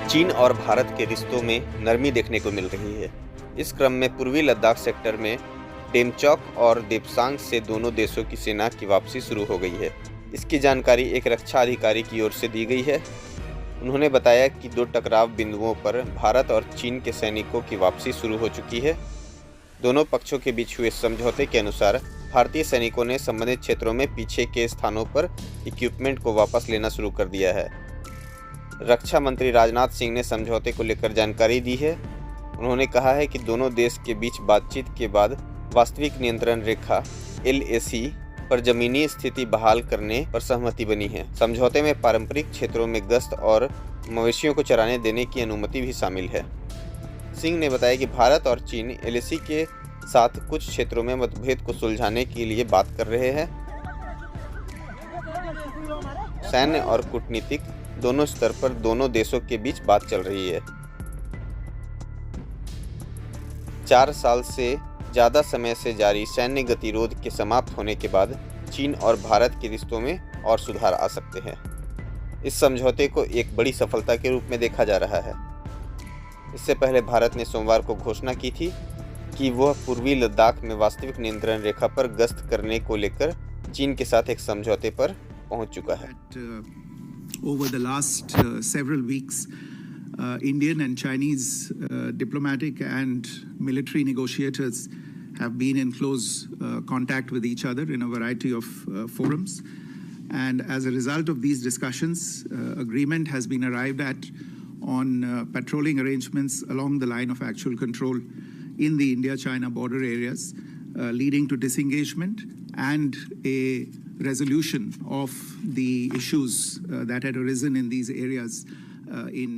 चीन और भारत के रिश्तों में नरमी देखने को मिल रही है। इस क्रम में पूर्वी लद्दाख सेक्टर में डेमचौक और देपसांग से दोनों देशों की सेना की वापसी शुरू हो गई है। इसकी जानकारी एक रक्षा अधिकारी की ओर से दी गई है। उन्होंने बताया कि 2 टकराव बिंदुओं पर भारत और चीन के सैनिकों की वापसी शुरू हो चुकी है। दोनों पक्षों के बीच हुए समझौते के अनुसार भारतीय सैनिकों ने संबंधित क्षेत्रों में पीछे के स्थानों पर इक्विपमेंट को वापस लेना शुरू कर दिया है। रक्षा मंत्री राजनाथ सिंह ने समझौते को लेकर जानकारी दी है। उन्होंने कहा है कि दोनों देश के बीच बातचीत के बाद वास्तविक नियंत्रण रेखा LAC पर जमीनी स्थिति बहाल करने पर सहमति बनी है। समझौते में पारंपरिक क्षेत्रों में गश्त और मवेशियों को चराने देने की अनुमति भी शामिल है। सिंह ने बताया कि भारत और चीन LAC के साथ कुछ क्षेत्रों में मतभेद को सुलझाने के लिए बात कर रहे हैं। सैन्य और कूटनीतिक दोनों स्तर पर दोनों देशों के बीच बात चल रही है। 4 साल से ज़्यादा समय से जारी सैन्य गतिरोध के समाप्त होने के बाद चीन और भारत के रिश्तों में और सुधार आ सकते हैं। इस समझौते को एक बड़ी सफलता के रूप में देखा जा रहा है। इससे पहले भारत ने सोमवार को घोषणा की थी कि वह पूर्वी लद्दाख में वास्तविक नियंत्रण रेखा पर गश्त करने को लेकर चीन के साथ एक समझौते पर पहुंच चुका है। Over the last several weeks, Indian and Chinese diplomatic and military negotiators have been in close contact with each other in a variety of forums. And as a result of these discussions, agreement has been arrived at on patrolling arrangements along the line of actual control in the India-China border areas, leading to disengagement and a resolution of the issues that had arisen in these areas in